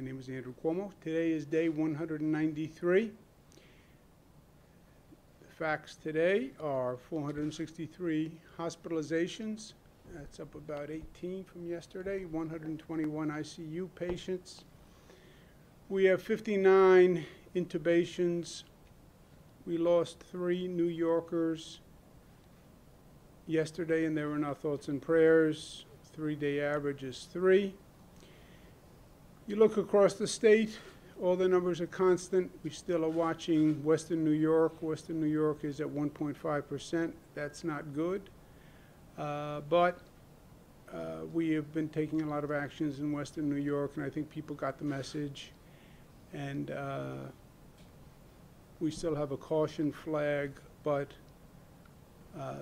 My name is Andrew Cuomo. Today is day 193. The facts today are 463 hospitalizations. That's up about 18 from yesterday. 121 ICU patients. We have 59 intubations. We lost 3 New Yorkers yesterday, and they were in our thoughts and prayers. 3-day average is 3. You look across the state, all the numbers are constant. We still are watching Western New York. Western New York is at 1.5%. That's not good. But we have been taking a lot of actions in Western New York, and I think people got the message. And we still have a caution flag, but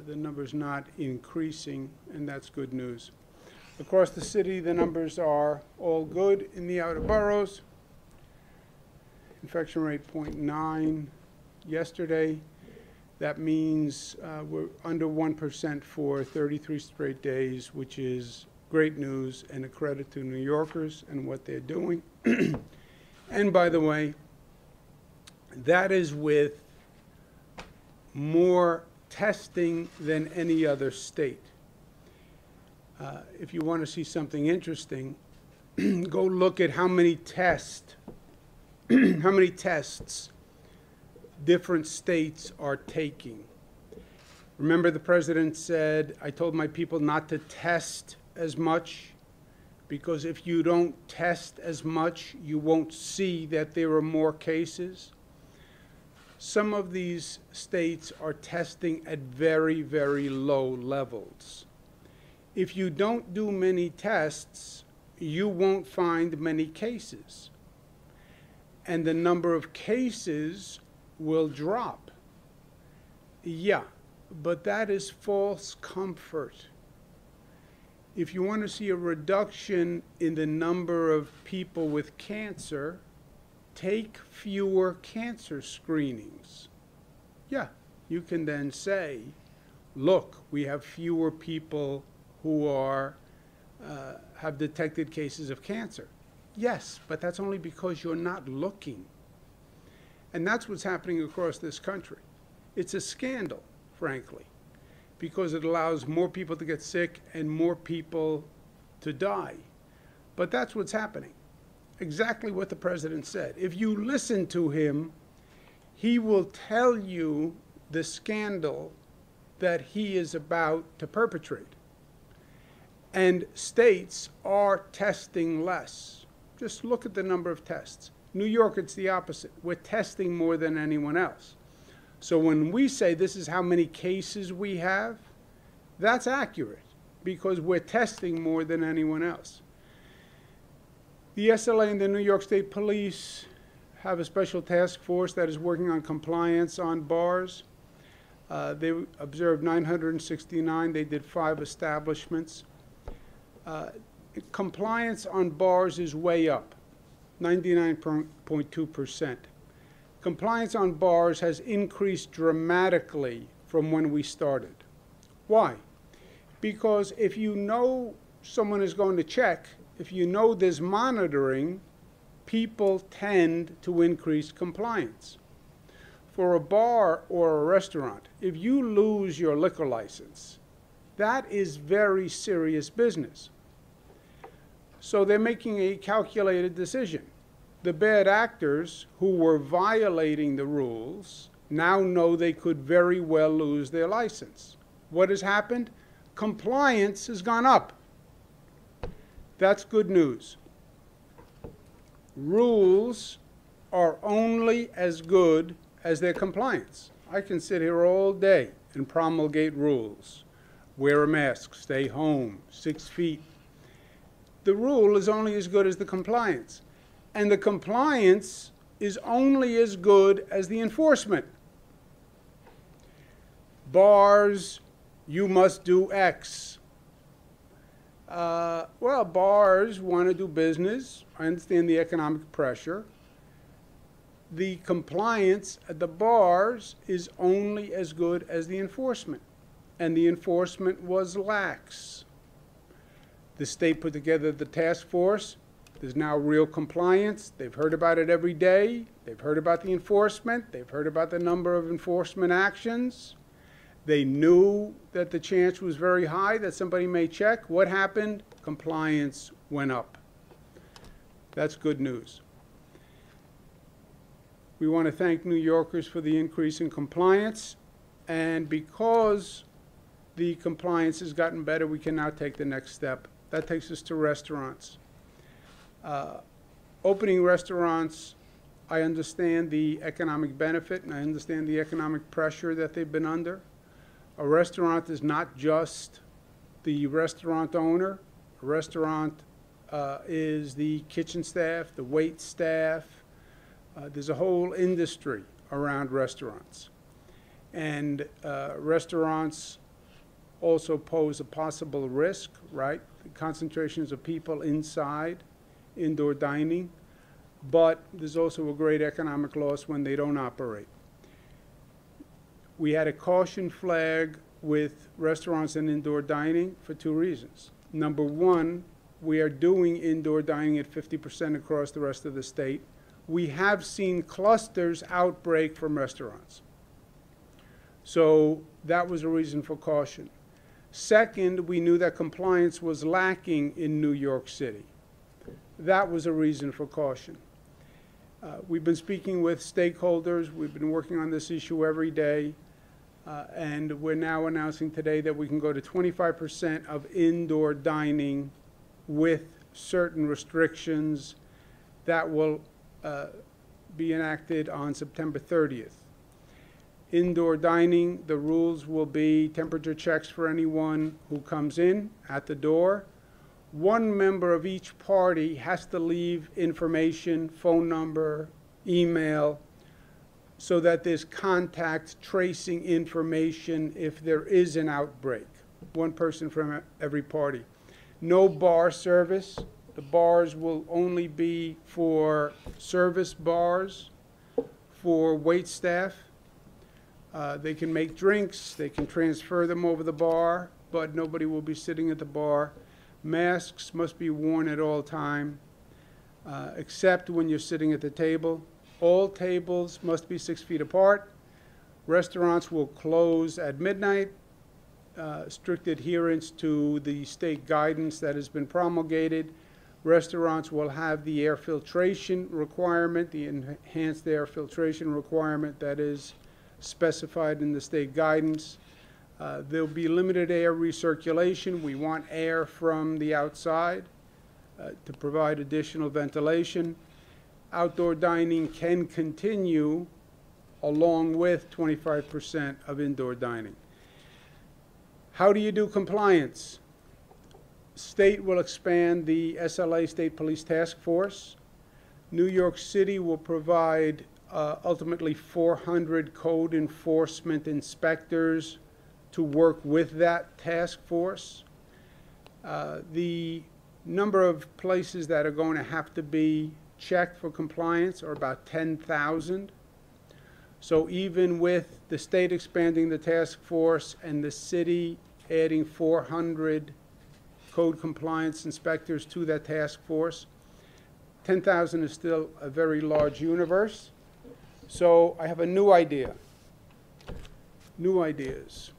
the number's not increasing, and that's good news. Across the city, the numbers are all good in the outer boroughs. Infection rate 0.9 yesterday. That means we're under 1% for 33 straight days, which is great news and a credit to New Yorkers and what they're doing. And by the way, that is with more testing than any other state. If you want to see something interesting, go look at how many tests different states are taking. Remember, the president said, I told my people not to test as much, because if you don't test as much, you won't see that there are more cases. Some of these states are testing at very, very low levels. If you don't do many tests, you won't find many cases. And the number of cases will drop. Yeah, but that is false comfort. If you want to see a reduction in the number of people with cancer, take fewer cancer screenings. Yeah, you can then say, look, we have fewer people who are have detected cases of cancer. Yes, but that's only because you're not looking. And that's what's happening across this country. It's a scandal, frankly, because it allows more people to get sick and more people to die. But that's what's happening. Exactly what the president said. If you listen to him, he will tell you the scandal that he is about to perpetrate. And states are testing less. Just look at the number of tests. New York, it's the opposite. We're testing more than anyone else. So when we say this is how many cases we have, that's accurate, because we're testing more than anyone else. The SLA and the New York State Police have a special task force that is working on compliance on bars. They observed 969. They did 5 establishments. Compliance on bars is way up, 99.2%. Compliance on bars has increased dramatically from when we started. Why? Because if you know someone is going to check, if you know there's monitoring, people tend to increase compliance. For a bar or a restaurant, if you lose your liquor license, that is very serious business. So they're making a calculated decision. The bad actors who were violating the rules now know they could very well lose their license. What has happened? Compliance has gone up. That's good news. Rules are only as good as their compliance. I can sit here all day and promulgate rules. Wear a mask, stay home, 6 feet. The rule is only as good as the compliance. And the compliance is only as good as the enforcement. Bars, you must do X. Well, bars want to do business. I understand the economic pressure. The compliance at the bars is only as good as the enforcement. And the enforcement was lax. The state put together the task force. There's now real compliance. They've heard about it every day. They've heard about the enforcement. They've heard about the number of enforcement actions. They knew that the chance was very high that somebody may check. What happened? Compliance went up. That's good news. We want to thank New Yorkers for the increase in compliance. And because the compliance has gotten better, we can now take the next step. That takes us to restaurants. Opening restaurants, I understand the economic benefit and I understand the economic pressure that they've been under. A restaurant is not just the restaurant owner. A restaurant is the kitchen staff, the wait staff. There's a whole industry around restaurants. And restaurants also pose a possible risk, right? The concentrations of people inside, indoor dining, but there's also a great economic loss when they don't operate. We had a caution flag with restaurants and indoor dining for two reasons. Number one, we are doing indoor dining at 50% across the rest of the state. We have seen clusters outbreak from restaurants. So that was a reason for caution. Second, we knew that compliance was lacking in New York City. That was a reason for caution. We've been speaking with stakeholders. We've been working on this issue every day. And we're now announcing today that we can go to 25% of indoor dining with certain restrictions that will be enacted on September 30th. Indoor dining, the rules will be temperature checks for anyone who comes in at the door. One member of each party has to leave information, phone number, email, so that there's contact tracing information if there is an outbreak. One person from every party. No bar service. The bars will only be for service bars, for wait staff. They can make drinks, they can transfer them over the bar, but nobody will be sitting at the bar. Masks must be worn at all time, except when you're sitting at the table. All tables must be 6 feet apart. Restaurants will close at midnight. Strict adherence to the state guidance that has been promulgated. Restaurants will have the air filtration requirement, the enhanced air filtration requirement that is specified in the state guidance. There'll be limited air recirculation. We want air from the outside to provide additional ventilation. Outdoor dining can continue along with 25% of indoor dining. How do you do compliance? State will expand the SLA, State Police Task Force. New York City will provide ultimately 400 code enforcement inspectors to work with that task force. The number of places that are going to have to be checked for compliance are about 10,000. So even with the state expanding the task force and the city adding 400 code compliance inspectors to that task force, 10,000 is still a very large universe. So I have a new idea. New ideas.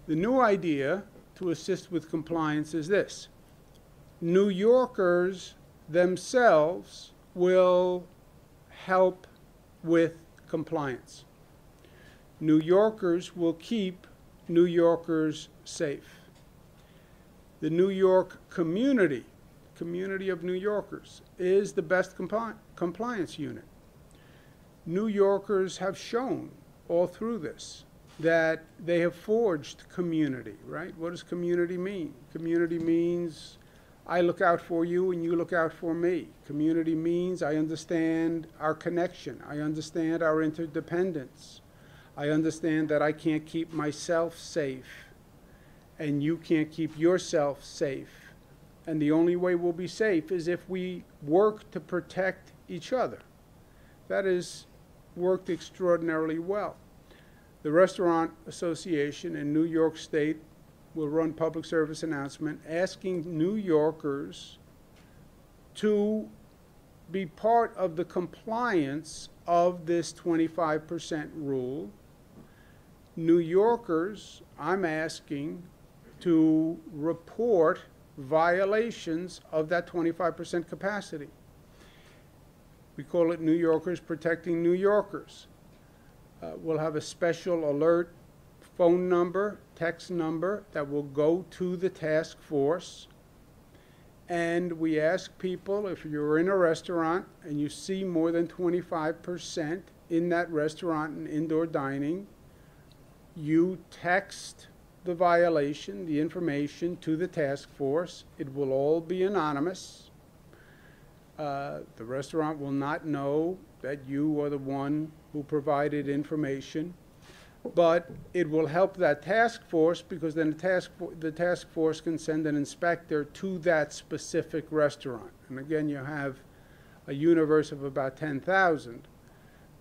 The new idea to assist with compliance is this. New Yorkers themselves will help with compliance. New Yorkers will keep New Yorkers safe. The New York community of New Yorkers, is the best compliance unit. New Yorkers have shown all through this that they have forged community, right? What does community mean? Community means I look out for you and you look out for me. Community means I understand our connection. I understand our interdependence. I understand that I can't keep myself safe and you can't keep yourself safe. And the only way we'll be safe is if we work to protect each other. That has worked extraordinarily well. The Restaurant Association in New York State will run public service announcement asking New Yorkers to be part of the compliance of this 25% rule, New Yorkers, I'm asking to report violations of that 25% capacity. We call it New Yorkers Protecting New Yorkers. We'll have a special alert phone number, text number that will go to the task force. And we ask people, if you're in a restaurant and you see more than 25% in that restaurant and indoor dining, you text the violation, the information, to the task force. It will all be anonymous. The restaurant will not know that you are the one who provided information, but it will help that task force, because then the task force can send an inspector to that specific restaurant. And again, you have a universe of about 10,000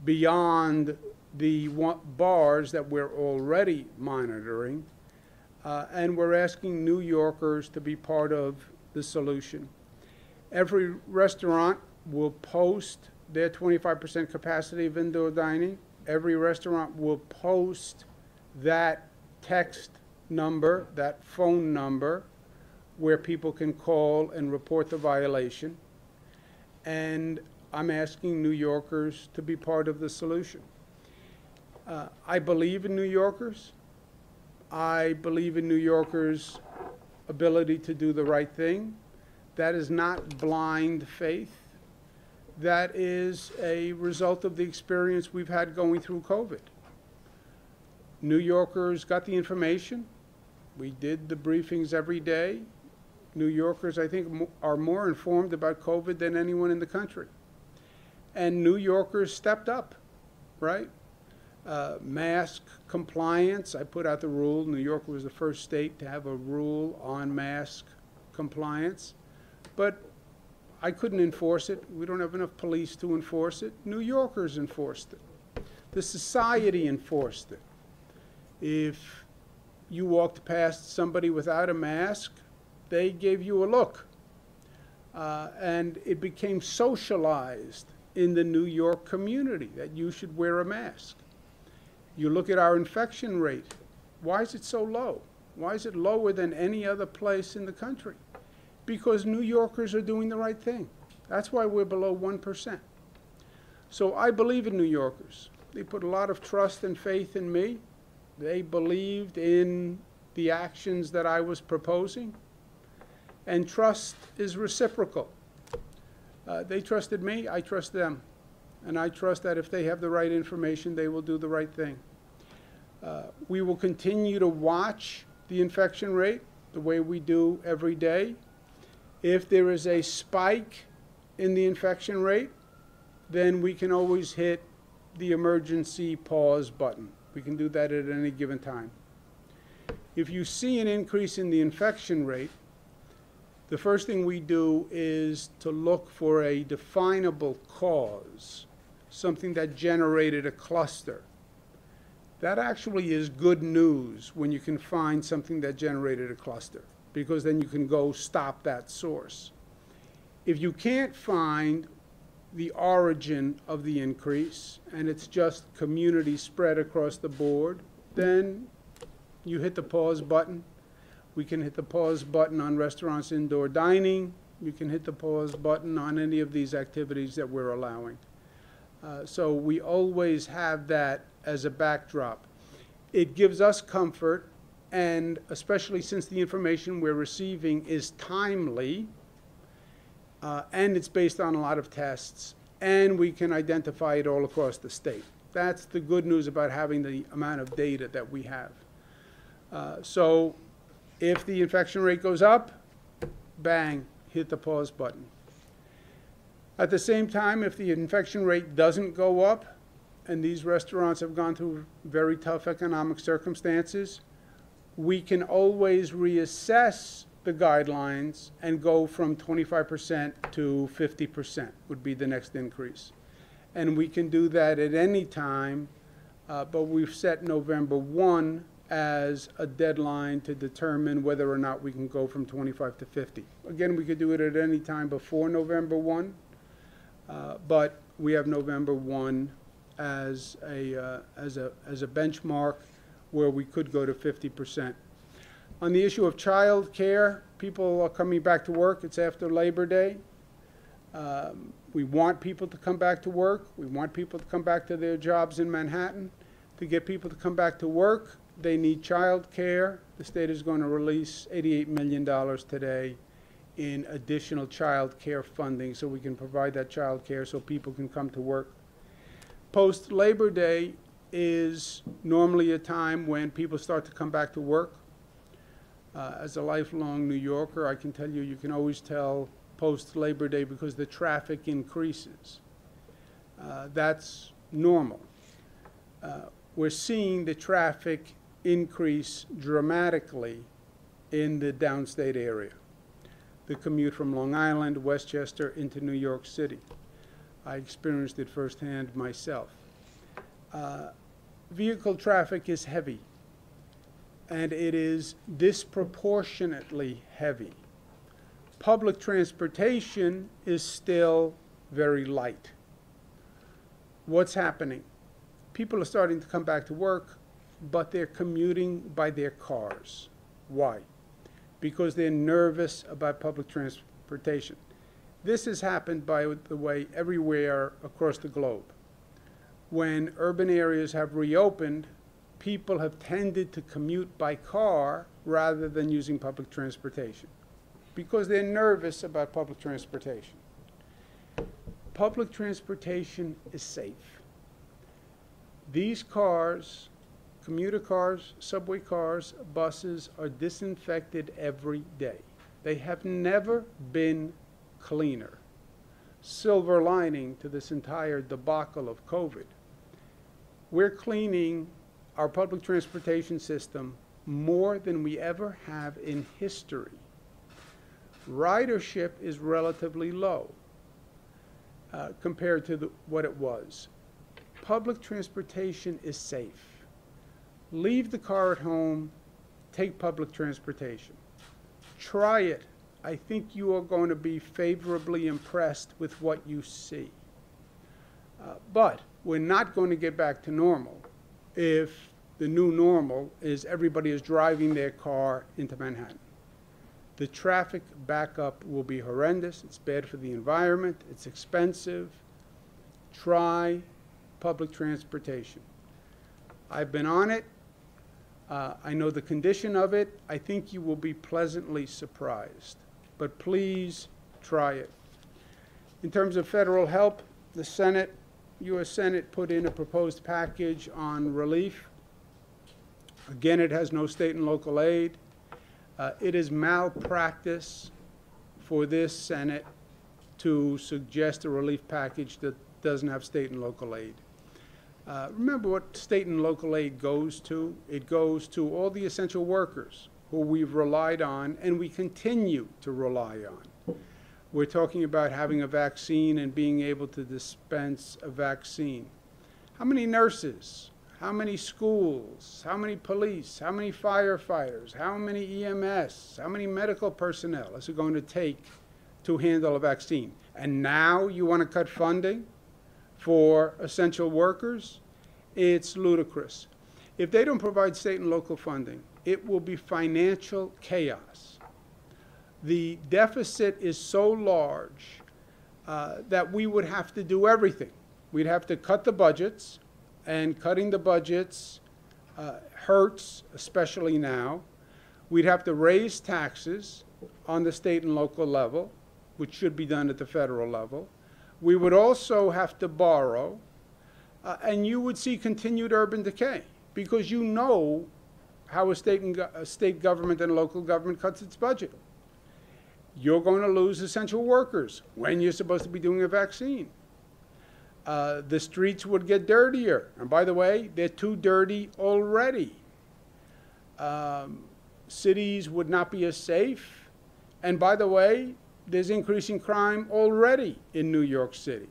beyond the bars that we're already monitoring, and we're asking New Yorkers to be part of the solution. Every restaurant will post their 25% capacity of indoor dining. Every restaurant will post that text number, that phone number, where people can call and report the violation. And I'm asking New Yorkers to be part of the solution. I believe in New Yorkers. I believe in New Yorkers' ability to do the right thing. That is not blind faith. That is a result of the experience we've had going through COVID. New Yorkers got the information. We did the briefings every day. New Yorkers, I think, are more informed about COVID than anyone in the country. And New Yorkers stepped up, right? Mask compliance, I put out the rule. New York was the first state to have a rule on mask compliance. But I couldn't enforce it. We don't have enough police to enforce it. New Yorkers enforced it. The society enforced it. If you walked past somebody without a mask, they gave you a look. And it became socialized in the New York community that you should wear a mask. You look at our infection rate. Why is it so low? Why is it lower than any other place in the country? Because New Yorkers are doing the right thing. That's why we're below 1%. So I believe in New Yorkers. They put a lot of trust and faith in me. They believed in the actions that I was proposing. And trust is reciprocal. They trusted me, I trust them. And I trust that if they have the right information, they will do the right thing. We will continue to watch the infection rate the way we do every day. If there is a spike in the infection rate, then we can always hit the emergency pause button. We can do that at any given time. If you see an increase in the infection rate, the first thing we do is to look for a definable cause, something that generated a cluster. That actually is good news when you can find something that generated a cluster, because then you can go stop that source. If you can't find the origin of the increase, and it's just community spread across the board, then you hit the pause button. We can hit the pause button on restaurants, indoor dining. You can hit the pause button on any of these activities that we're allowing. So we always have that as a backdrop. It gives us comfort, and especially since the information we're receiving is timely, and it's based on a lot of tests, and we can identify it all across the state. That's the good news about having the amount of data that we have. So if the infection rate goes up, bang, hit the pause button. At the same time, if the infection rate doesn't go up, and these restaurants have gone through very tough economic circumstances, we can always reassess the guidelines and go from 25% to 50% would be the next increase. And we can do that at any time, but we've set November 1 as a deadline to determine whether or not we can go from 25 to 50. Again, we could do it at any time before November 1, but we have November 1 as a benchmark where we could go to 50%. On the issue of child care, people are coming back to work. It's after Labor Day. We want people to come back to work. We want people to come back to their jobs in Manhattan. To get people to come back to work, they need child care. The state is going to release $88 million today in additional child care funding so we can provide that child care so people can come to work. Post-Labor Day is normally a time when people start to come back to work. As a lifelong New Yorker, I can tell you, you can always tell post-Labor Day because the traffic increases. That's normal. We're seeing the traffic increase dramatically in the downstate area. The commute from Long Island, Westchester into New York City. I experienced it firsthand myself. Vehicle traffic is heavy, and it is disproportionately heavy. Public transportation is still very light. What's happening? People are starting to come back to work, but they're commuting by their cars. Why? Because they're nervous about public transportation. This has happened, by the way, everywhere across the globe. When urban areas have reopened, people have tended to commute by car rather than using public transportation because they're nervous about public transportation. Public transportation is safe. These cars, commuter cars, subway cars, buses, are disinfected every day. They have never been cleaner. Silver lining to this entire debacle of COVID. We're cleaning our public transportation system more than we ever have in history. Ridership is relatively low compared to what it was. Public transportation is safe. Leave the car at home, take public transportation. Try it. I think you are going to be favorably impressed with what you see. But we're not going to get back to normal if the new normal is everybody is driving their car into Manhattan. The traffic backup will be horrendous. It's bad for the environment. It's expensive. Try public transportation. I've been on it. I know the condition of it. I think you will be pleasantly surprised. But please try it. In terms of federal help, the Senate, U.S. Senate put in a proposed package on relief. Again, it has no state and local aid. It is malpractice for this Senate to suggest a relief package that doesn't have state and local aid. Remember what state and local aid goes to? It goes to all the essential workers who we've relied on and we continue to rely on. We're talking about having a vaccine and being able to dispense a vaccine. How many nurses? How many schools? How many police? How many firefighters? How many EMS? How many medical personnel is it going to take to handle a vaccine? And now you want to cut funding for essential workers? It's ludicrous. If they don't provide state and local funding, it will be financial chaos. The deficit is so large that we would have to do everything. We'd have to cut the budgets, and cutting the budgets hurts, especially now. We'd have to raise taxes on the state and local level, which should be done at the federal level. We would also have to borrow, and you would see continued urban decay, because you know how a state government and local government cuts its budget. You're going to lose essential workers when you're supposed to be doing a vaccine. The streets would get dirtier. And by the way, they're too dirty already. Cities would not be as safe. And by the way, there's increasing crime already in New York City.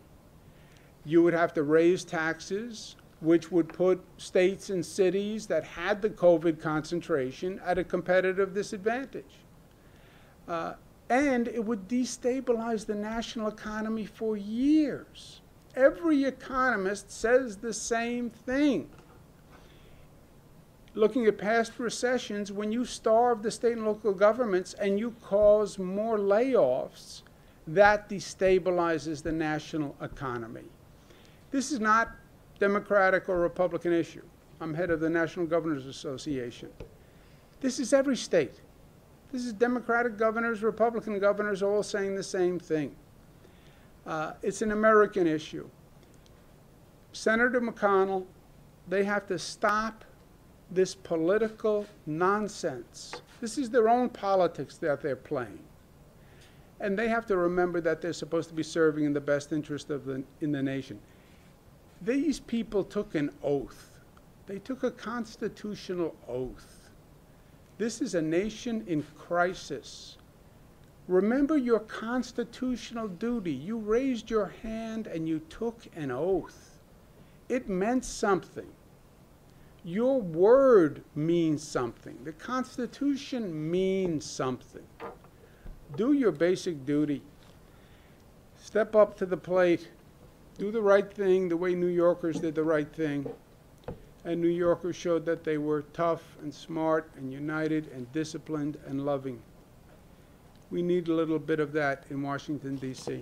You would have to raise taxes which would put states and cities that had the COVID concentration at a competitive disadvantage. And it would destabilize the national economy for years. Every economist says the same thing. Looking at past recessions, when you starve the state and local governments and you cause more layoffs, that destabilizes the national economy. This is not Democratic or Republican issue. I'm head of the National Governors Association. This is every state. This is Democratic governors, Republican governors all saying the same thing. It's an American issue. Senator McConnell, they have to stop this political nonsense. This is their own politics that they're playing. And they have to remember that they're supposed to be serving in the best interest of in the nation. These people took an oath. They took a constitutional oath. This is a nation in crisis. Remember your constitutional duty. You raised your hand and you took an oath. It meant something. Your word means something. The Constitution means something. Do your basic duty. Step up to the plate. Do the right thing the way New Yorkers did the right thing. And New Yorkers showed that they were tough and smart and united and disciplined and loving. We need a little bit of that in Washington, D.C.